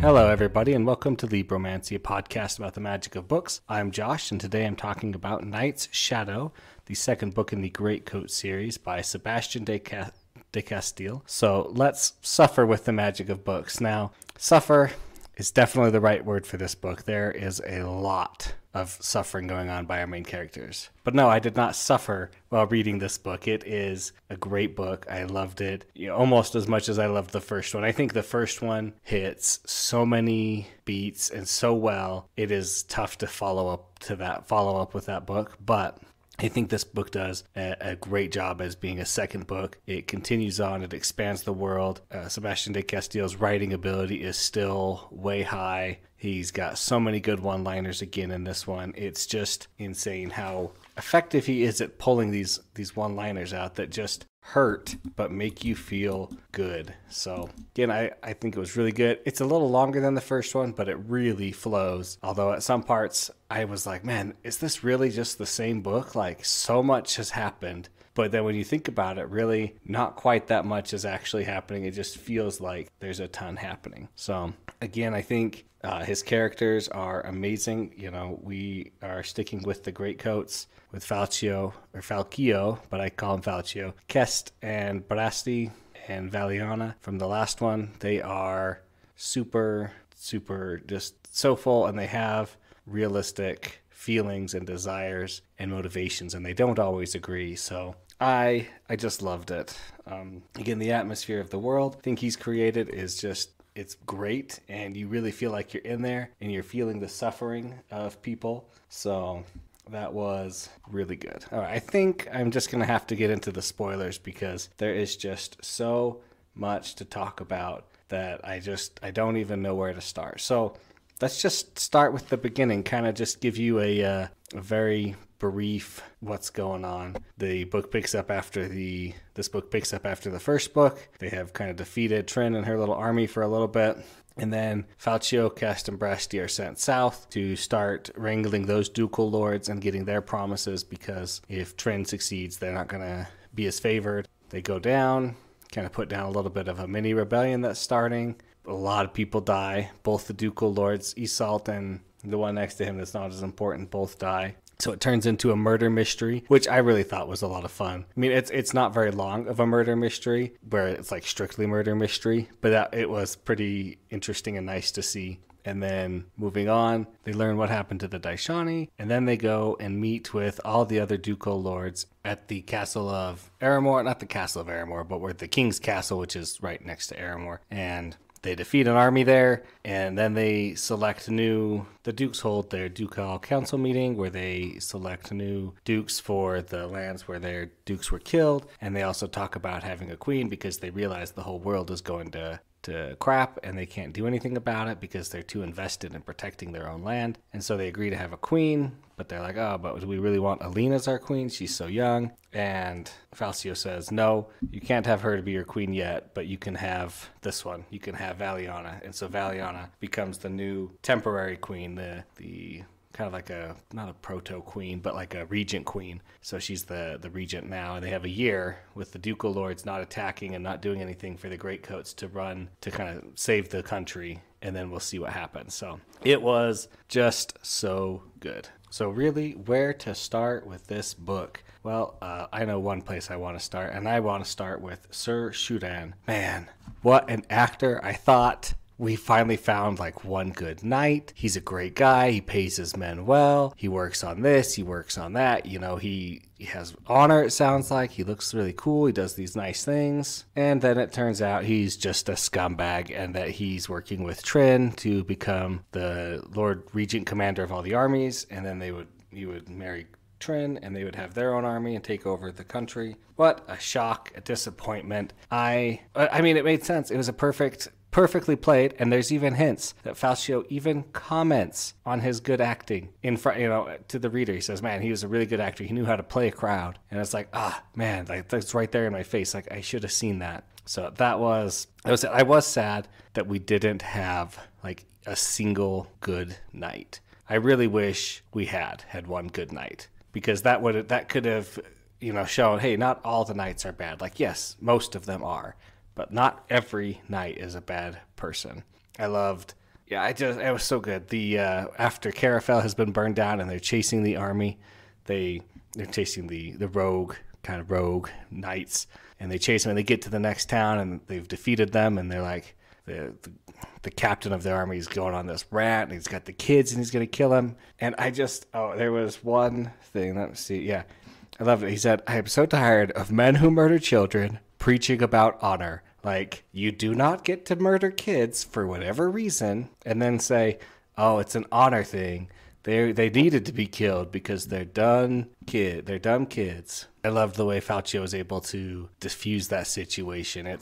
Hello, everybody, and welcome to Libromancy, a podcast about the magic of books. I'm Josh, and today I'm talking about Knight's Shadow, the second book in the Greatcoats series by Sebastien De Castell. So let's suffer with the magic of books. Now, suffer is definitely the right word for this book. There is a lot of suffering going on by our main characters. But no, I did not suffer while reading this book. It is a great book. I loved it almost as much as I loved the first one. I think the first one hits so many beats and so well. It is tough to follow up with that book, but I think this book does a great job as being a second book. It continues on. It expands the world. Sebastien De Castell's writing ability is still way high. He's got so many good one-liners again in this one. It's just insane how effective he is at pulling these one-liners out that just hurt but make you feel good. So again, I think it was really good. It's a little longer than the first one, but it really flows. Although at some parts I was like, man, is this really just the same book? Like, so much has happened. But then when you think about it, really not quite that much is actually happening. It just feels like there's a ton happening. So again, I think his characters are amazing. We are sticking with the Greatcoats with Falcio, but I call him Falcio. Kest and Brasti and Valiana from the last one. They are super just so full, and they have realistic feelings and desires and motivations, and they don't always agree. So I just loved it. Again, the atmosphere of the world I think he's created is just, it's great, and you really feel like you're in there and you're feeling the suffering of people. So that was really good. All right, I think I'm just going to have to get into the spoilers because there is just so much to talk about that I don't even know where to start. So let's just start with the beginning, kind of just give you a very brief what's going on. This book picks up after the first book. They have kind of defeated Trin and her little army for a little bit. And then Falcio, Kest, and Brasti are sent south to start wrangling those ducal lords and getting their promises, because if Trin succeeds, they're not going to be as favored. They go down, kind of put down a little bit of a mini rebellion that's starting. A lot of people die. Both the ducal lords, Iseult and the one next to him that's not as important, both die. So it turns into a murder mystery, which I really thought was a lot of fun. I mean, it's not very long of a murder mystery where it's like strictly murder mystery, but it was pretty interesting and nice to see. And then moving on, they learn what happened to the Daishani, and then they go and meet with all the other ducal lords at the castle of Aramor. Not the castle of Aramor, but we're at the king's castle, which is right next to Aramor. And they defeat an army there, and then they select the dukes hold their ducal council meeting where they select new dukes for the lands where their dukes were killed. And they also talk about having a queen because they realize the whole world is going to crap and they can't do anything about it because they're too invested in protecting their own land. And so they agree to have a queen, but they're like, oh, but do we really want Aline as our queen? She's so young. And Falcio says, no, you can't have her to be your queen yet, but you can have this one. You can have Valiana. And so Valiana becomes the new temporary queen, the kind of like not a proto-queen, but like a regent queen. So she's the regent now, and they have a year with the ducal lords not attacking and not doing anything for the Greatcoats to run to kind of save the country, and then we'll see what happens. So it was just so good. So really, where to start with this book? Well, I know one place I want to start, and I want to start with Sir Shudan. Man, what an actor. I thought we finally found like one good knight. He's a great guy. He pays his men well. He works on this. He works on that. He has honor, it sounds like. He looks really cool. He does these nice things. And then it turns out he's just a scumbag, and that he's working with Trin to become the Lord Regent Commander of all the armies. And then he would marry Trin, and they would have their own army and take over the country. What a shock, a disappointment. I mean, it made sense. It was perfectly played, and there's even hints that Falcio even comments on his good acting in front, to the reader. He says, man, he was a really good actor. He knew how to play a crowd. And it's like, man, like that's right there in my face. Like, I should have seen that. So I was sad that we didn't have like a single good night. I really wish we had one good night, because that could have, shown, hey, not all the knights are bad. Like, yes, most of them are, but not every knight is a bad person. I loved Yeah, it was so good. The after Carafel has been burned down and they're chasing the army, they're chasing the rogue knights, and they chase them and they get to the next town and they've defeated them, and they're like the captain of the army is going on this rant and he's got the kids and he's going to kill them. And there was one thing, let me see. Yeah, I loved it. He said, "I am so tired of men who murder children preaching about honor. Like, you do not get to murder kids for whatever reason and then say, oh, it's an honor thing. They needed to be killed because they're dumb kids." I loved the way Falcio was able to diffuse that situation. It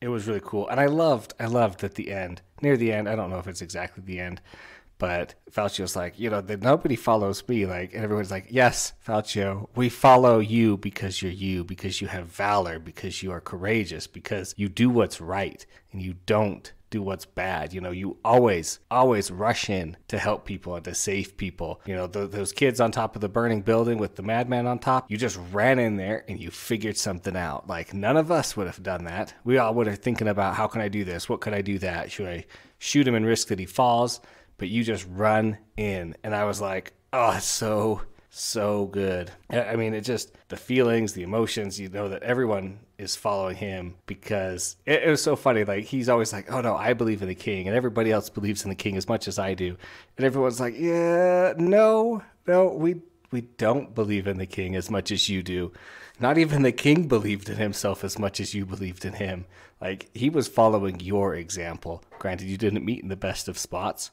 was really cool. And I loved at the end, near the end, I don't know if it's exactly the end, but Falcio's like, nobody follows me. Like, and everyone's like, yes, Falcio, we follow you because you have valor, because you are courageous, because you do what's right and you don't do what's bad. You always rush in to help people and to save people. Those kids on top of the burning building with the madman on top, you just ran in there and you figured something out. Like, none of us would have done that. We all would have thinking about, how can I do this? What could I do that? Should I shoot him and risk that he falls? But you just run in. And I was like, oh, it's so good. I mean, it just, the feelings, the emotions, that everyone is following him because it was so funny. Like, he's always like, oh no, I believe in the king, and everybody else believes in the king as much as I do. And everyone's like, yeah, no, we don't believe in the king as much as you do. Not even the king believed in himself as much as you believed in him. Like, he was following your example. Granted, you didn't meet in the best of spots,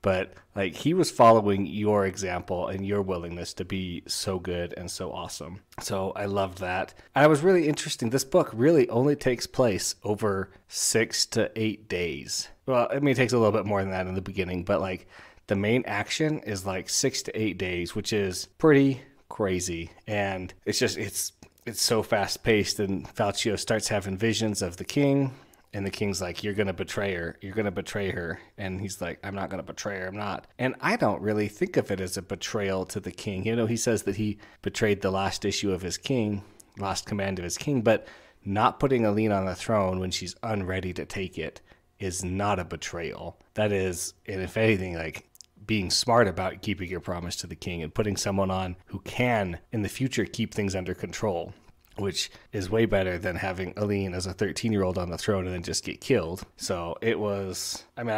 but like, he was following your example and your willingness to be so good and so awesome. So I loved that. And it was really interesting. This book really only takes place over 6 to 8 days. Well, I mean, it takes a little bit more than that in the beginning, but like, the main action is like 6 to 8 days, which is pretty crazy. And it's so fast paced, and Falcio starts having visions of the king. And the king's like, you're going to betray her. You're going to betray her. And he's like, I'm not going to betray her. I'm not. And I don't really think of it as a betrayal to the king. He says that he betrayed the last command of his king, but not putting Aline on the throne when she's unready to take it is not a betrayal. That is, and if anything, like, being smart about keeping your promise to the king and putting someone on who can, in the future, keep things under control, which is way better than having Aline as a 13-year-old on the throne and then just get killed. So it was, I mean,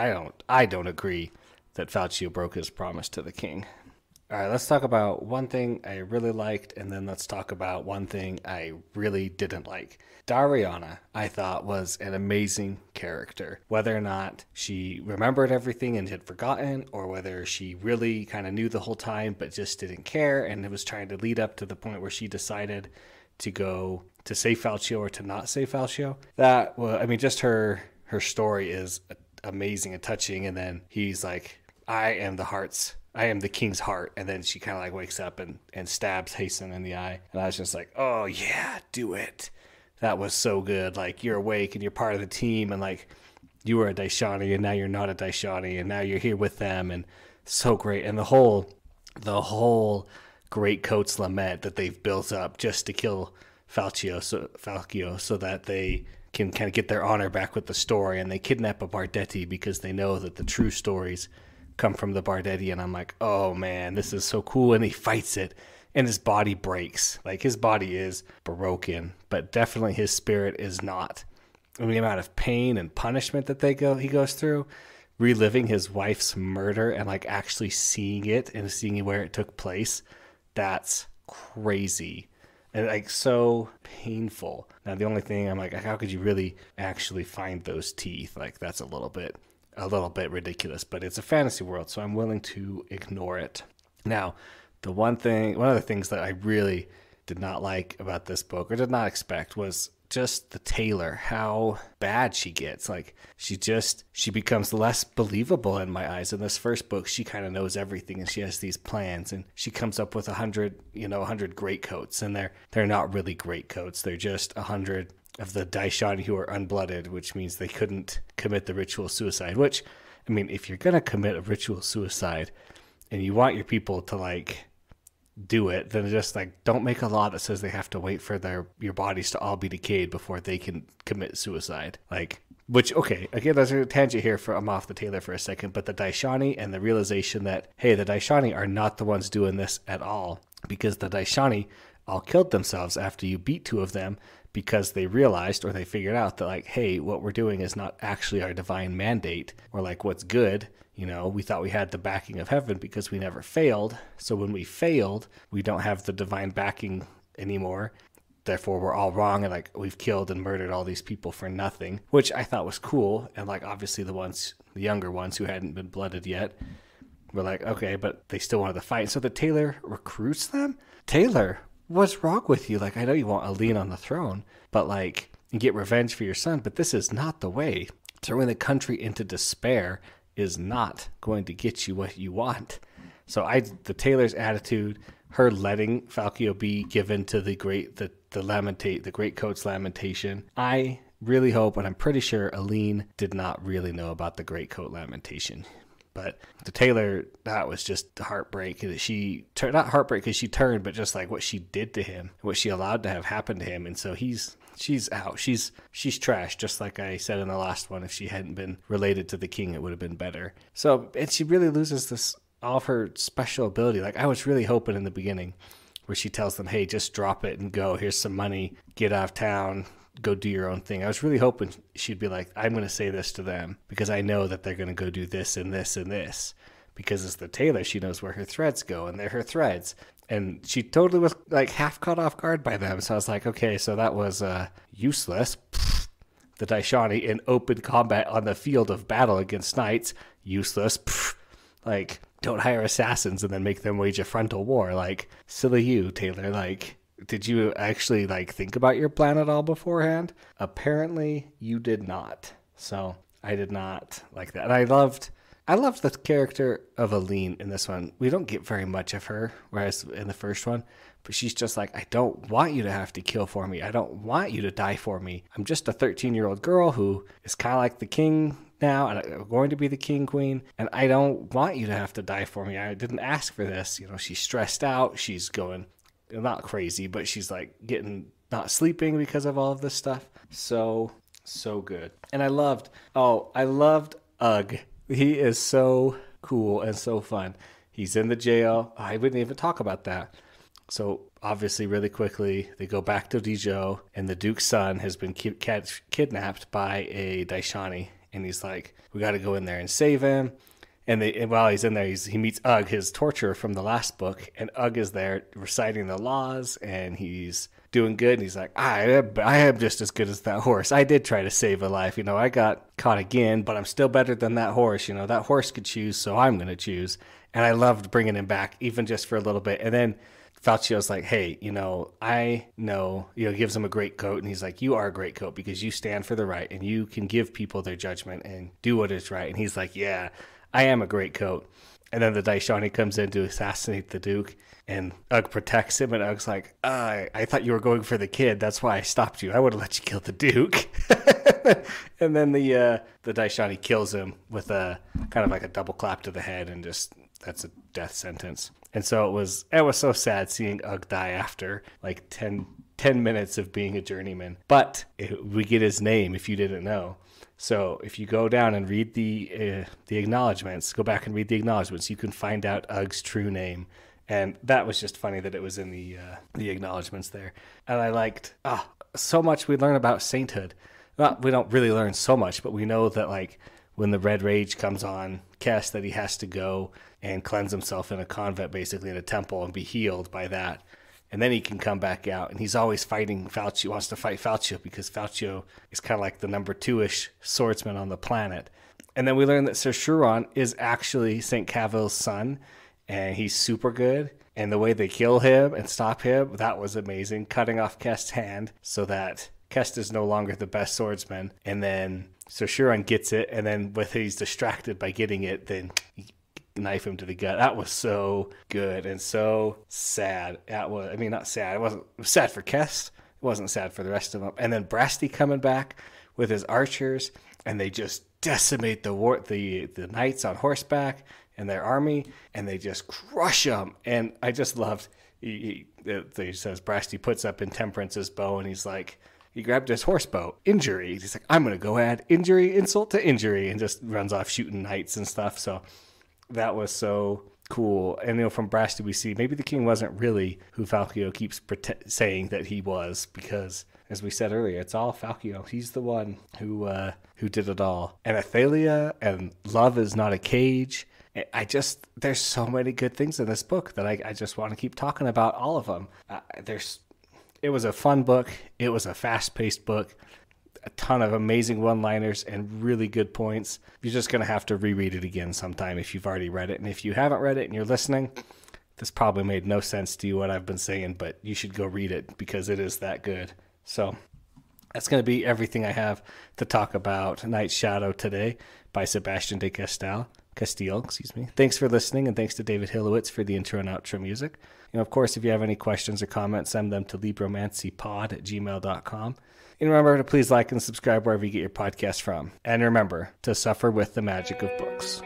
I don't agree that Falcio broke his promise to the king. All right, let's talk about one thing I really liked, and then let's talk about one thing I really didn't like. Dariana, I thought, was an amazing character. Whether or not she remembered everything and had forgotten, or whether she really kind of knew the whole time but just didn't care, and it was trying to lead up to the point where she decided to go to save Falcio or to not save Falcio. That, well, I mean, just her story is amazing and touching. And then he's like, I am the king's heart. And then she kind of like wakes up and stabs Hasten in the eye. And I was just like, oh yeah, do it. That was so good. Like, you're awake and you're part of the team, and like, you were a Daishani and now you're not a Daishani, and now you're here with them, and so great. And the whole Greatcoats lament that they've built up just to kill Falcio so that they can kind of get their honor back with the story, and they kidnap a Bardetti because they know that the true stories come from the Bardetti. And I'm like, oh man, this is so cool. And he fights it, and his body breaks. Like, his body is broken, but definitely his spirit is not. And the amount of pain and punishment that he goes through, reliving his wife's murder and like actually seeing it and seeing where it took place, that's crazy and like so painful. Now, the only thing I'm like, how could you really actually find those teeth? Like, that's a little bit ridiculous, but it's a fantasy world, so I'm willing to ignore it. Now, one of the things that I really did not like about this book, or did not expect, was just the Taylor, how bad she gets. Like, she becomes less believable in my eyes. In this first book, she kind of knows everything, and she has these plans, and she comes up with 100 Greatcoats, and they're not really Greatcoats. They're just 100 of the Daishani who are unblooded, which means they couldn't commit the ritual suicide. Which, I mean, if you're gonna commit a ritual suicide and you want your people to like do it, then just like don't make a law that says they have to wait for your bodies to all be decayed before they can commit suicide. Like, which, okay, again, there's a tangent here I'm off the Taylor for a second, but the Daishani and the realization that, hey, the Daishani are not the ones doing this at all, because the Daishani all killed themselves after you beat 2 of them, because they realized, or they figured out that, like, hey, what we're doing is not actually our divine mandate, or like what's good. We thought we had the backing of heaven because we never failed. So when we failed, we don't have the divine backing anymore. Therefore, we're all wrong, and like we've killed and murdered all these people for nothing, which I thought was cool. And like obviously the younger ones who hadn't been blooded yet were like, okay, but they still wanted to fight. So the Taylor recruits them. Taylor, what's wrong with you? Like, I know you want Aline on the throne, but like, you get revenge for your son, but this is not the way. Throwing the country into despair is not going to get you what you want. So the Taylor's attitude, her letting Falcio be given to the Greatcoats lamentation. I really hope, and I'm pretty sure Aline did not really know about the Greatcoat lamentation. But the Taylor, that was just heartbreak. Not heartbreak because she turned, but just like what she did to him, what she allowed to have happen to him. And so she's out. She's trash, just like I said in the last one. If she hadn't been related to the king, it would have been better. So, and she really loses all of her special ability. Like, I was really hoping in the beginning where she tells them, hey, just drop it and go. Here's some money. Get out of town. Go do your own thing. I was really hoping she'd be like, I'm going to say this to them because I know that they're going to go do this and this and this. Because as the Taylor, she knows where her threads go, and they're her threads. And she totally was like half caught off guard by them. So I was like, okay, so that was useless. The Daishani in open combat on the field of battle against knights, useless. Like, don't hire assassins and then make them wage a frontal war. Like, silly you, Taylor. Like, did you actually like think about your plan at all beforehand? Apparently you did not. So I did not like that. And I loved the character of Aline in this one. We don't get very much of her, whereas in the first one, but she's just like, I don't want you to have to kill for me. I don't want you to die for me. I'm just a 13-year-old girl who is kind of like the king now, and I'm going to be the king queen, and I don't want you to have to die for me. I didn't ask for this. She's stressed out. She's going, not crazy, but she's like not sleeping because of all of this stuff. So good. And I loved Ugg. He is so cool and so fun. He's in the jail. I wouldn't even talk about that. So obviously, really quickly, they go back to Dijon, and the Duke's son has been kidnapped by a Daishani. And he's like, we got to go in there and save him. And while he's in there, he meets Ugg, his torturer from the last book. And Ugg is there reciting the laws, and he's doing good. And he's like, I am just as good as that horse. I did try to save a life. I got caught again, but I'm still better than that horse. That horse could choose, so I'm going to choose. And I loved bringing him back, even just for a little bit. And then Falcio's like, hey, I know, gives him a great coat. And he's like, you are a great coat because you stand for the right and you can give people their judgment and do what is right. And he's like, yeah, I am a great coat. And then the Daishani comes in to assassinate the Duke, and Ugg protects him. And Ugg's like, I thought you were going for the kid. That's why I stopped you. I would have let you kill the Duke. And then the Daishani kills him with a kind of like a double clap to the head, and just that's a death sentence. And so it was so sad seeing Ugg die after like 10 minutes of being a journeyman. But we get his name if you didn't know. So if you go down and read the acknowledgments, go back and read the acknowledgments, you can find out Ugg's true name. And that was just funny that it was in the acknowledgments there. And I liked so much we learn about sainthood. Well, we don't really learn so much, but we know that like when the Red Rage comes on Kess, that he has to go and cleanse himself in a convent, basically in a temple, and be healed by that. And then he can come back out, and he's always fighting Falcio, wants to fight Falcio because Falcio is kind of like the number 2-ish swordsman on the planet. And then we learn that Sir Shuron is actually St. Cavill's son, and he's super good. And the way they kill him and stop him, that was amazing. Cutting off Kest's hand so that Kest is no longer the best swordsman. And then Sir Shuron gets it, and then he's distracted by getting it, then knife him to the gut. That was so good and so sad. Not sad. It was sad for Kest. It wasn't sad for the rest of them. And then Brasti coming back with his archers, and they just decimate the knights on horseback and their army, and they just crush them. And I just loved he says Brasty puts up Intemperance's bow, and he's like, he grabbed his horse bow. Injury. He's like, I'm going to go add injury, insult to injury, and just runs off shooting knights and stuff. So that was so cool. And, from Brasty we see maybe the king wasn't really who Falcio keeps saying that he was, because, as we said earlier, it's all Falcio. He's the one who did it all. And Athalia and Love is Not a Cage. There's so many good things in this book that I just want to keep talking about all of them. It was a fun book. It was a fast-paced book. A ton of amazing one-liners and really good points. You're just going to have to reread it again sometime if you've already read it. And if you haven't read it and you're listening, this probably made no sense to you what I've been saying, but you should go read it because it is that good. So that's going to be everything I have to talk about Knight's Shadow today by Sebastien De Castell. Thanks for listening, and thanks to David Hillowitz for the intro and outro music. Of course, if you have any questions or comments, send them to libromancypod@gmail.com. And remember to please like and subscribe wherever you get your podcast from. And remember to suffer with the magic of books.